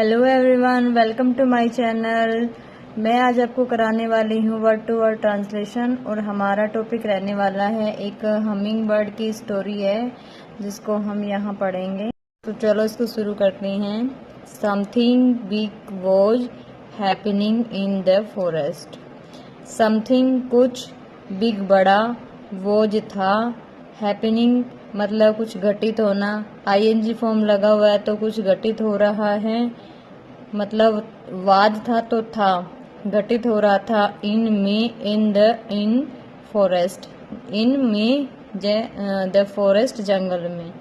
Hello everyone, welcome to my channel. मैं आज आपको कराने वाली हूँ वर्ड टू वर्ड ट्रांसलेशन और हमारा टॉपिक रहने वाला है एक हमिंग बर्ड की स्टोरी है जिसको हम यहाँ पढ़ेंगे। तो चलो इसको शुरू करते हैं। Something big was happening in the forest. Something कुछ, बिग बड़ा, वॉज था, हैपनिंग मतलब कुछ घटित होना। आईएनजी फॉर्म लगा हुआ है तो कुछ घटित हो रहा है, मतलब वाज था तो था, घटित हो रहा था। इन में, इन फॉरेस्ट, इन में द फॉरेस्ट जंगल में,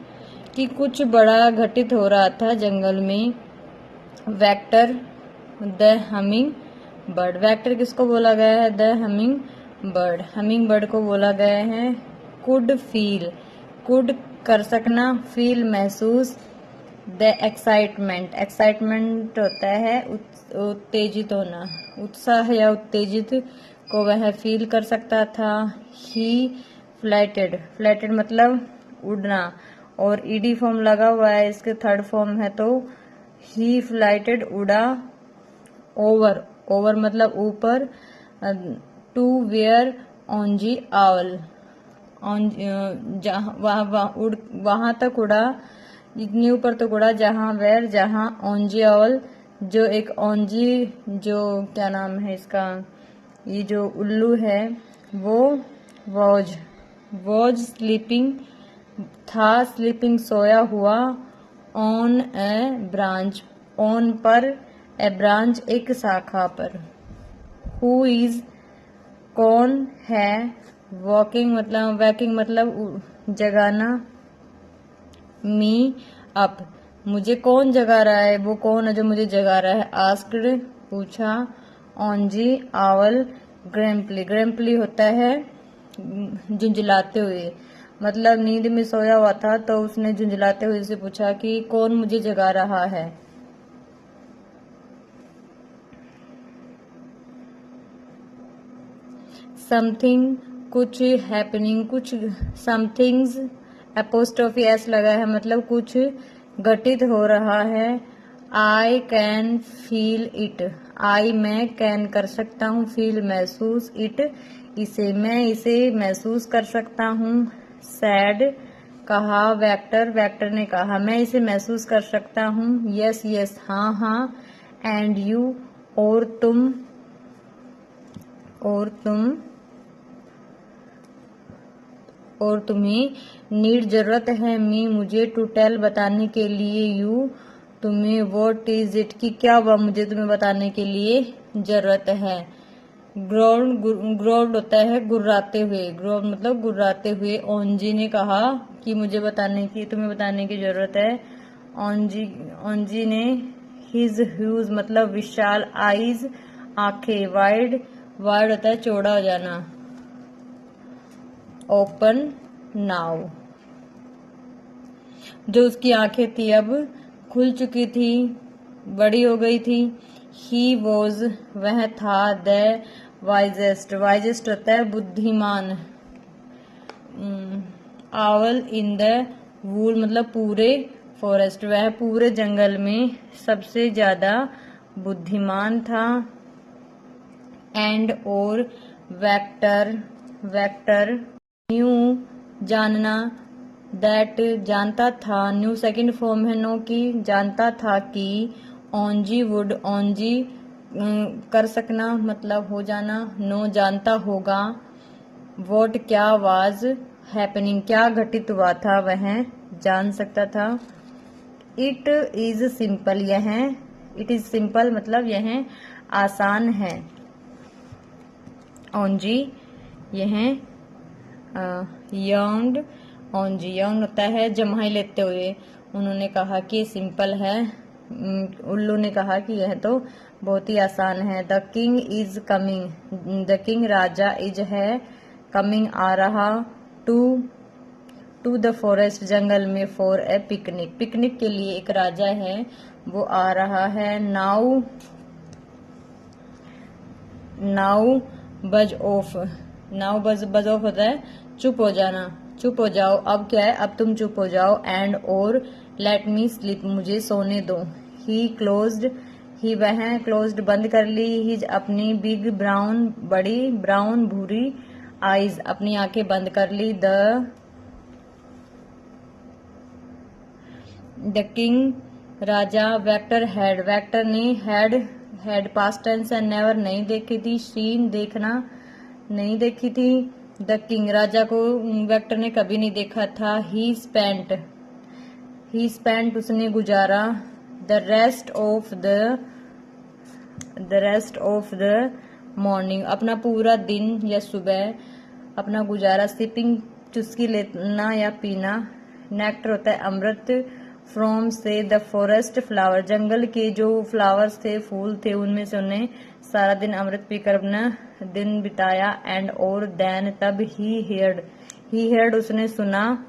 कि कुछ बड़ा घटित हो रहा था जंगल में। Vector the humming bird, vector किसको बोला गया है? The humming bird, humming bird को बोला गया है। कुड फील, कुड कर सकना, फील महसूस। द एक्साइटमेंट, एक्साइटमेंट होता है उत्तेजित होना, उत्साह या उत्तेजित को वह फील कर सकता था। ही फ्लैटेड, फ्लैटेड मतलब उड़ना, और ईडी फॉर्म लगा हुआ है, इसके थर्ड फॉर्म है तो ही फ्लाइटेड उड़ा। ओवर, ओवर मतलब ऊपर। टू वेयर ऑनजी आउल, वहां तक उड़ा, इतनी ऊपर तक उड़ा जहां वेयर जहां ऑनजी आउल, जो एक ऑनजी, जो क्या नाम है इसका, ये जो उल्लू है वो वॉज स्लीपिंग था, स्लीपिंग सोया हुआ। ऑन ए ब्रांच, ऑन पर, ए ब्रांच एक शाखा पर। हु इज कौन है, वॉकिंग मतलब जगाना। मी अप, मुझे कौन जगा रहा है, वो कौन है जो मुझे जगा रहा है। आस्क्ड, पूछा। ऑनजी आवर ग्रैम्पली, ग्रैम्पली होता है झुंझलाते हुए, मतलब नींद में सोया हुआ था तो उसने झुंझलाते हुए से पूछा कि कौन मुझे जगा रहा है। समथिंग कुछ, हैपनिंग कुछ, समथिंग्स एपोस्ट्रोफी एस लगा है, मतलब कुछ घटित हो रहा है। आई कैन फील इट, आई मैं कैन कर सकता हूँ, फील महसूस, इट इसे, मैं इसे महसूस कर सकता हूँ। सैड कहा, वेक्टर, वेक्टर ने कहा मैं इसे महसूस कर सकता हूँ। यस यस हाँ हाँ। एंड यू, और तुम, और तुम्हें। नीड जरूरत है, मी मुझे, टू टेल बताने के लिए, यू तुम्हें। व्हाट इज इट की क्या हुआ मुझे तुम्हें बताने के लिए जरूरत है। ग्रोव्ड होता है गुर्राते हुए, ग्रोव मतलब गुर्राते हुए। ओंजी ने कहा कि मुझे बताने की, तुम्हें बताने की जरूरत है। ओंजी ने। हिज ह्यूज मतलब विशाल। आईज आंखें। वाइड, वाइड होता है चौड़ा हो जाना। ओपन नाउ, जो उसकी आंखें थी अब खुल चुकी थी, बड़ी हो गई थी। ही वॉज, वह था। द वाइजेस्ट, वाइजेस्ट होता है बुद्धिमान। आवर इन द वूल मतलब पूरे फॉरेस्ट, वह पूरे जंगल में सबसे ज्यादा बुद्धिमान था। एंड और, वेक्टर, वेक्टर न्यू जानना। दैट जानता था, न्यू सेकंड फॉर्म है नो की, जानता था कि। ऑनजी वुड, ऑनजी कर सकना मतलब हो जाना, नो जानता होगा। वॉट क्या, वाज हैपनिंग क्या घटित हुआ था वह जान सकता था। इट इज सिंपल, यह, इट इज सिंपल मतलब यह आसान है। ऑनजी यह यंग, ऑनजी यंग होता है जम्हाई लेते हुए। उन्होंने कहा कि सिंपल है, उल्लू ने कहा कि यह तो बहुत ही आसान है। The king is coming, the king राजा, इज है, कमिंग आ रहा। टू द फॉरेस्ट जंगल में, फॉर ए पिकनिक, पिकनिक के लिए एक राजा है वो आ रहा है। नाउ, नाउ बज ऑफ, नाउ बज ऑफ होता है चुप हो जाना, चुप हो जाओ, अब क्या है अब तुम चुप हो जाओ। एंड और, लेट मी स्लीप मुझे सोने दो। ही वह क्लोज्ड बंद कर ली हिज अपनी बिग ब्राउन बड़ी ब्राउन भूरी आईज अपनी आंखें बंद कर ली। द किंग राजा वेक्टर ने हैड पास्ट टेंस है नेवर नहीं देखी थी, शीन देखना नहीं देखी थी। द किंग राजा को वेक्टर ने कभी नहीं देखा था। ही स्पेंट उसने गुजारा। The rest of the morning अपना पूरा दिन या सुबह अपना गुजारा। सिपिंग चुस्की लेना या पीना। नेक्टर होता है अमृत। फ्रॉम से द फॉरेस्ट फ्लावर जंगल के जो फ्लावर्स थे फूल थे उनमें से उन्हें सारा दिन अमृत पीकर अपना दिन बिताया। एंड और देन तब ही हेयर्ड उसने सुना।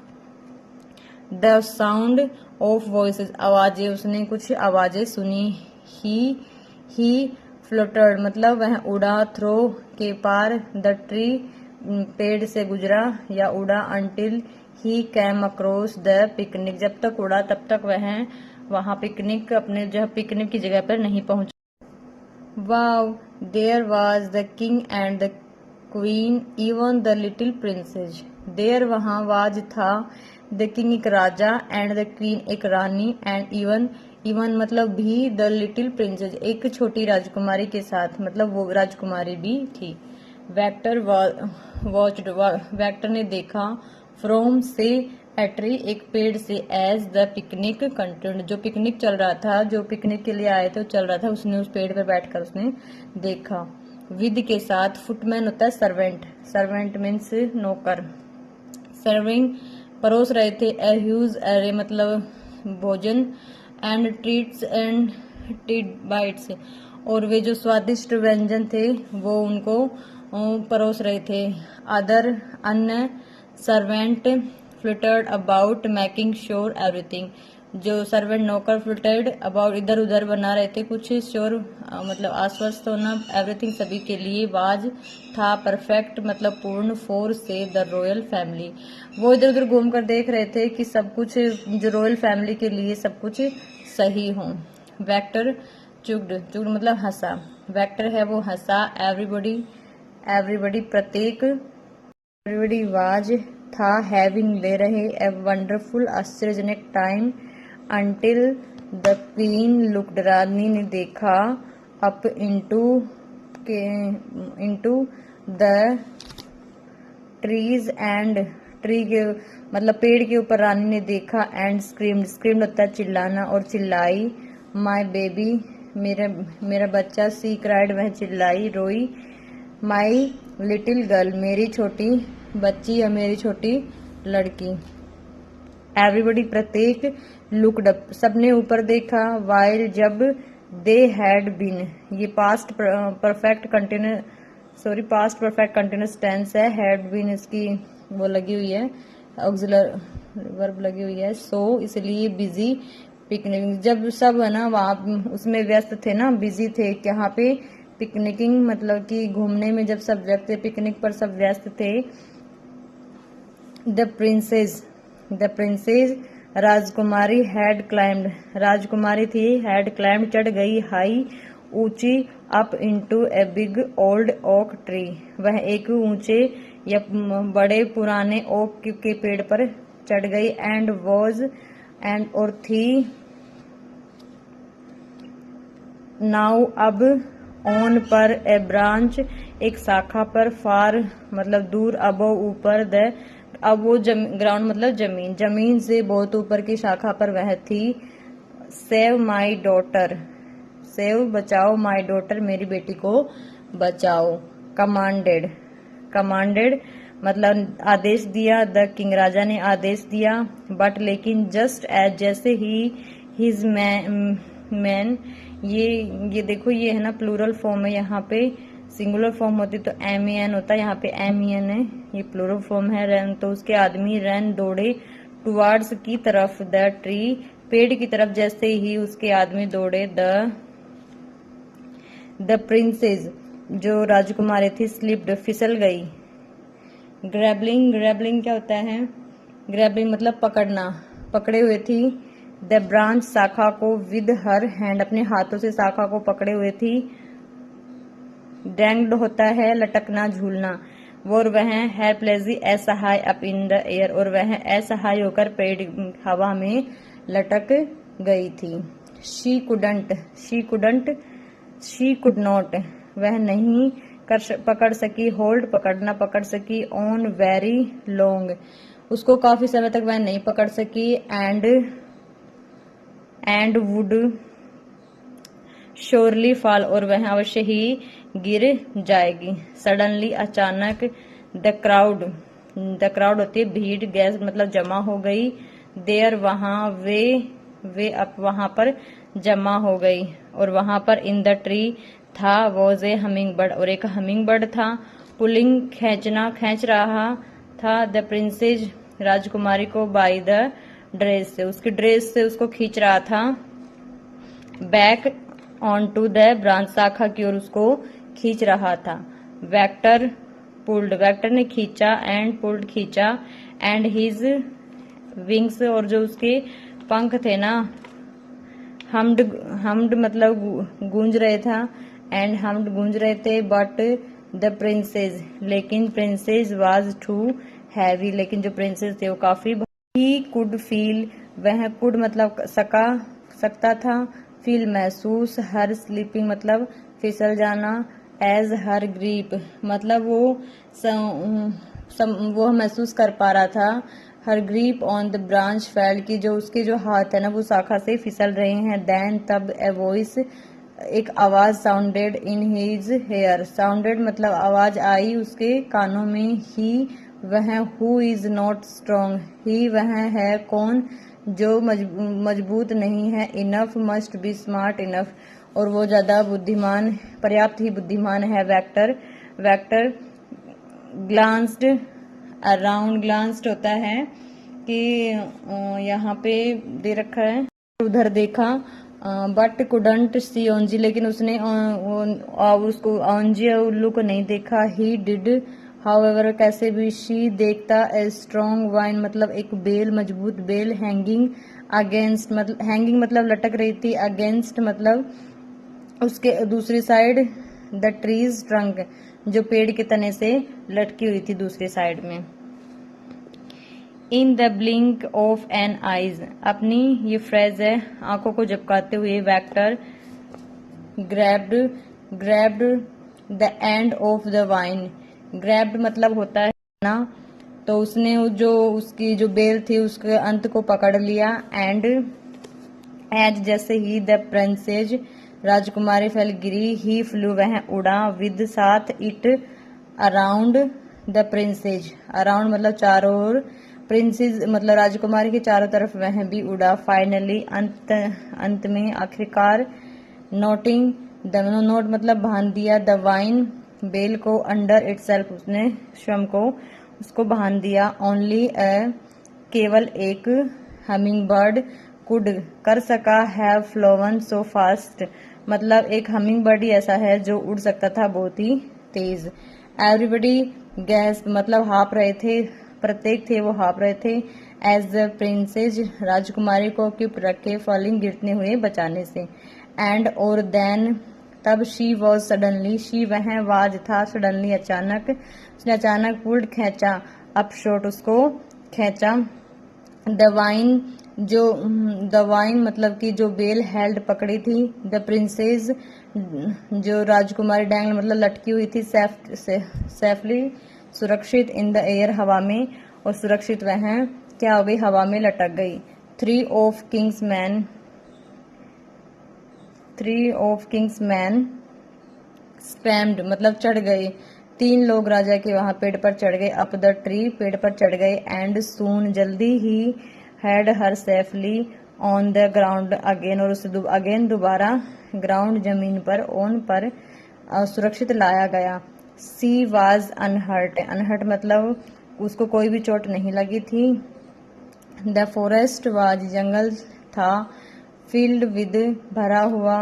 द साउंड ऑफ वॉइसेस आवाजें उसने कुछ आवाजें सुनी। ही फ्लोटर्ड मतलब वह उड़ा। थ्रो के पार। द ट्री पेड़ से गुजरा या उड़ा। Until he cam across the picnic जब तक उड़ा तब तक वह वहां पिकनिक अपने जो पिकनिक की जगह पर नहीं पहुंचा। Wow there was the king and the queen even the little princess. There वहां वाज था द किंग एक राजा एंड द क्वीन एक रानी एंड इवन मतलब भी द लिटिल प्रिंसेस एक छोटी राजकुमारी के साथ मतलब वो राजकुमारी भी थी। वेक्टर ने देखा। फ्रॉम से ए ट्री एक पेड़ से। एज द पिकनिक कंटिन्यूड जो पिकनिक चल रहा था जो पिकनिक के लिए आए थे चल रहा था उसने उस पेड़ पर बैठकर उसने देखा। विद के साथ। फुटमैन होता है सर्वेंट मीन्स नौकर। सर्विंग परोस रहे थे। ए ह्यूज एरे मतलब भोजन। एंड ट्रीट्स एंड टीड बाइट्स और वे जो स्वादिष्ट व्यंजन थे वो उनको परोस रहे थे। अन्य servant flittered about making sure everything जो सर्वेंट नौकर फ्लिटर्ड अबाउट इधर उधर बना रहे थे कुछ श्योर मतलब आश्वस्त होना। एवरीथिंग सभी के लिए। वाज था परफेक्ट मतलब पूर्ण। फॉर से द रॉयल फैमिली वो इधर उधर घूम कर देख रहे थे कि सब कुछ जो रॉयल फैमिली के लिए सब कुछ सही हो। वेक्टर चुग्ड मतलब हंसा। वेक्टर है वो हंसा। एवरीबडी प्रत्येक। एवरीबडी वाज था। हैविंग ले रहे। ए वंडरफुल आश्चर्यजनक time. Until the queen looked रानी ने देखा। Up into the trees and tree के मतलब पेड़ के ऊपर रानी ने देखा। एंड स्क्रीम्ड होता है चिल्लाना और चिल्लाई। माई बेबी मेरा बच्चा। सी क्राइड वह चिल्लाई रोई। माई लिटिल गर्ल मेरी छोटी बच्ची या मेरी छोटी लड़की। एवरीबडी प्रत्येक। लुक्ड अप सबने ऊपर देखा। वाइल जब दे हैड बीन ये पास्ट परफेक्ट कंटिन्यूस टेंस है। हैड बीन इसकी वो लगी हुई है ऑक्सिलरी वर्ब लगी हुई है। सो इसलिए बिजी पिकनिक जब सब है ना वहाँ उसमें व्यस्त थे ना बिजी थे। यहाँ पे पिकनिकिंग मतलब कि घूमने में जब सब व्यस्त पिकनिक पर सब व्यस्त थे। The princess Rajkumari had climbed राजकुमारी थी। हैड क्लाइम्ड चढ़ गई। हाई ऊंची। Up into a big old oak tree वह एक ऊंचे या बड़े पुराने ओक के पेड़ पर चढ़ गई। एंड और थी। नाउ अब। ऑन पर। ए ब्रांच एक शाखा पर। फार मतलब दूर। अबो ऊपर। द अब वो ग्राउंड मतलब जमीन से बहुत ऊपर की शाखा पर वह थी। सेव माई डॉटर सेव बचाओ। माई डॉटर मेरी बेटी को बचाओ। कमांडेड मतलब आदेश दिया। द किंग राजा ने आदेश दिया। बट लेकिन जस्ट एज जैसे ही हिज मैन ये देखो ये है ना प्लूरल फॉर्म है। यहाँ पे सिंगुलर फॉर्म होती तो MEN होता है। यहाँ पे MEN है ये प्लूरल फॉर्म है। रन तो उसके आदमी रन दौड़े। टुवार्ड्स की तरफ। द ट्री पेड़ की तरफ जैसे ही उसके आदमी दौड़े। द प्रिंसेस जो राजकुमारी थी स्लिप्ड फिसल गई। ग्रैबलिंग क्या होता है? ग्रैबलिंग मतलब पकड़ना। पकड़े हुए थी। द ब्रांच शाखा को, विद हर हैंड अपने हाथों से शाखा को पकड़े हुए थी। डैंग्ड होता है लटकना झूलना। और वह हेल्पलेसली असहाय अप इन द एयर, और वह असहाय होकर पेड़ हवा में लटक गई थी। She couldn't, she could not, वह नहीं पकड़ सकी। होल्ड पकड़ना, पकड़ सकी। ऑन वेरी लॉन्ग, उसको काफी समय तक वह नहीं पकड़ सकी। एंड वुड श्योरली फॉल, और वह अवश्य ही गिर जाएगी। सडनली अचानक। द क्राउड होती है भीड़। गैस मतलब जमा हो गई। देयर वहां। वे अप वहां पर जमा हो गई। और वहां पर इन द ट्री था वॉज ए हमिंग बर्ड, और एक हमिंग बर्ड था। पुलिंग खींच रहा था द प्रिंसेस राजकुमारी को बाय द ड्रेस से, उसकी ड्रेस से उसको खींच रहा था। Back on to the branch, शाखा की ओर उसको खींच रहा था। वेक्टर पुल्ड, वेक्टर ने खींचा। एंड पुल्ड खींचा। एंड हिज विंग्स, और जो उसके पंख थे ना, हमड मतलब गूंज रहे था। एंड हमड गूंज रहे थे। बट द प्रिंसेस, लेकिन प्रिंसेस वाज टू हैवी, लेकिन जो प्रिंसेस थे वो काफी। ही कुड फील, वह कुड मतलब सकता था। फील महसूस। हर स्लीपिंग मतलब फिसल जाना। एज हर ग्रीप, मतलब वो महसूस कर पा रहा था। Her grip on the branch fell, की जो उसके जो हाथ है ना वो शाखा से फिसल रहे हैं। देन तब ए वॉइस, एक आवाज sounded in his hair, sounded मतलब आवाज आई उसके कानों में। ही वह, who is not strong, he वह है कौन जो मजबूत नहीं है। Enough must be smart enough, और वो ज्यादा बुद्धिमान, पर्याप्त ही बुद्धिमान है। वेक्टर ग्लांस्ड अराउंड, ग्लांस्ड होता है कि यहाँ पे दे रखा है, उधर देखा। बट कुडंट सी ओंजी, लेकिन उसने उसको ओंजी उल्लू को नहीं देखा। ही डिड हाउएवर, कैसे भी। शी देखता। ए स्ट्रॉन्ग वाइन मतलब एक बेल, मजबूत बेल। हैंगिंग अगेंस्ट मतलब, हैंगिंग मतलब लटक रही थी। अगेंस्ट मतलब उसके दूसरी साइड। द ट्रीज ट्रंक, जो पेड़ के तने से लटकी हुई थी दूसरी साइड में। In the blink of an eyes, अपनी ये फ्रेज है आंखों को झपकाते हुए। Victor grabbed the end of the vine, grabbed मतलब होता है ना, तो उसने जो उसकी जो बेल थी उसके अंत को पकड़ लिया। एंड एज जैसे ही द प्रिंसेस राजकुमारी फैल गिरी। ही फ्लू वह उड़ा। विद साथ। It around the princess, around मतलब चारों ओर। प्रिंसेस मतलब राजकुमारी के चारों तरफ वह भी उड़ा। फाइनली अंत में, आखिरकार। नोटिंग द, नोट मतलब बांध दिया। द वाइन बेल को। अंडर इटसेल्फ, उसने स्वयं को उसको बांध दिया। ओनली केवल एक हमिंग बर्ड कुड कर सका। हैव फ्लोवन सो फास्ट, मतलब एक हमिंग बर्ड ही ऐसा है जो उड़ सकता था बहुत ही तेज। एवरीबडी गैस्प मतलब हाँप रहे थे, प्रत्येक थे वो हाँप रहे थे। एज द प्रिंसेस, राजकुमारी को कीप रखे फॉलिंग गिरते हुए बचाने से। एंड और देन तब। शी वॉज सडनली, शी वह वाज था। सडनली अचानक, उसने अचानक पुल्ड खींचा। अप शॉट उसको खींचा। द वाइन जो, द वाइन मतलब कि जो बेल हेल्ड पकड़ी थी। द प्रिंसेस जो राजकुमारी डैंग मतलब लटकी हुई थी। सेफली सुरक्षित। इन द एयर हवा में, और सुरक्षित वह क्या हो गई, हवा में लटक गई। Three of Kings man spammed मतलब चढ़ गए। 3 लोग राजा के वहां पेड़ पर चढ़ गए। अप द ट्री, पेड़ पर चढ़ गए। एंड सून जल्दी ही। Had her safely on the ground again, और उसे अगेन दोबारा ग्राउंड जमीन पर, ऑन पर सुरक्षित लाया गया। सी वाज अनहर्ट, अनहर्ट मतलब उसको कोई भी चोट नहीं लगी थी। द फॉरेस्ट वाज जंगल था। फील्ड विद भरा हुआ।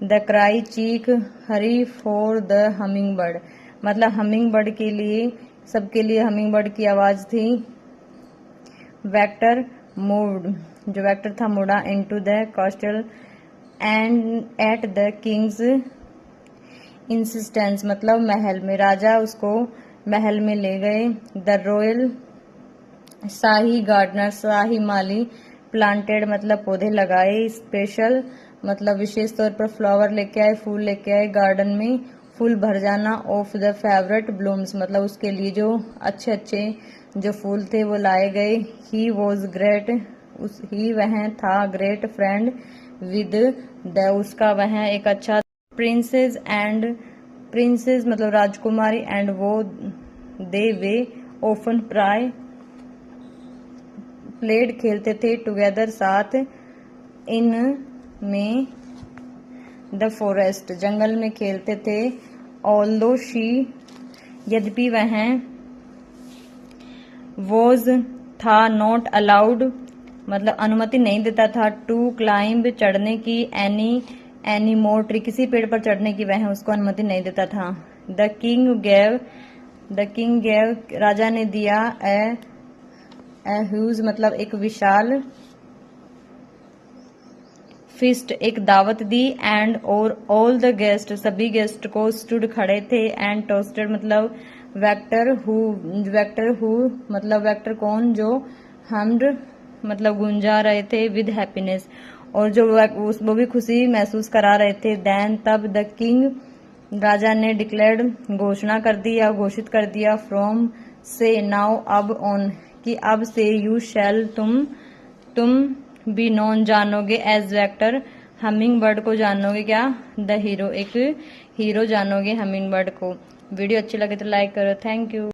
द क्राई चीख हरी फॉर द हमिंग बर्ड, मतलब हमिंग बर्ड के लिए, सबके लिए हमिंग बर्ड की आवाज थी। वेक्टर मूव्ड, जो वेक्टर था मुड़ा, into the castle and at the king's insistence, मतलब महल में, राजा उसको महल में ले गए। द रॉयल शाही गार्डनर, शाही माली, प्लांटेड मतलब पौधे लगाए, स्पेशल मतलब विशेष तौर पर फ्लावर लेके आए, फूल लेके आए, गार्डन में फूल भर जाना, ऑफ द फेवरेट ब्लूम्स मतलब उसके लिए जो अच्छे अच्छे जो फूल थे वो लाए गए। ही वॉज ग्रेट, ही वह था, ग्रेट फ्रेंड विद द, उसका वह एक अच्छा, प्रिंसेस एंड, प्रिंसेस मतलब राजकुमारी, एंड वो दे वे ओफन प्राय, प्लेड खेलते थे, टुगेदर साथ, इन में द फॉरेस्ट जंगल में खेलते थे। ऑल्दो शी यद्यपि वह, वॉज था, नॉट अलाउड मतलब अनुमति नहीं देता था, टू क्लाइंब चढ़ने की, एनी मोर ट्री किसी पेड़ पर चढ़ने की वह उसको अनुमति नहीं देता था। द किंग गेव राजा ने दिया, ए ह्यूज मतलब एक विशाल, फिस्ट एक दावत दी, एंड और ऑल द गेस्ट सभी गेस्ट को, स्टूड खड़े थे, एंड टोस्टेड मतलब वेक्टर हु मतलब वेक्टर कौन, जो हमड मतलब गुंजा रहे थे, विद हैप्पीनेस और जो वो भी खुशी महसूस करा रहे थे। देन तब द किंग राजा ने डिक्लेयर्ड घोषणा कर दी या घोषित कर दिया, फ्रॉम से नाउ अब ऑन कि अब से, यू शैल तुम बी नोन जानोगे, एज वेक्टर हमिंग बर्ड को जानोगे क्या, द हीरो एक हीरो जानोगे हमिंग बर्ड को। वीडियो अच्छी लगे तो लाइक करो, थैंक यू।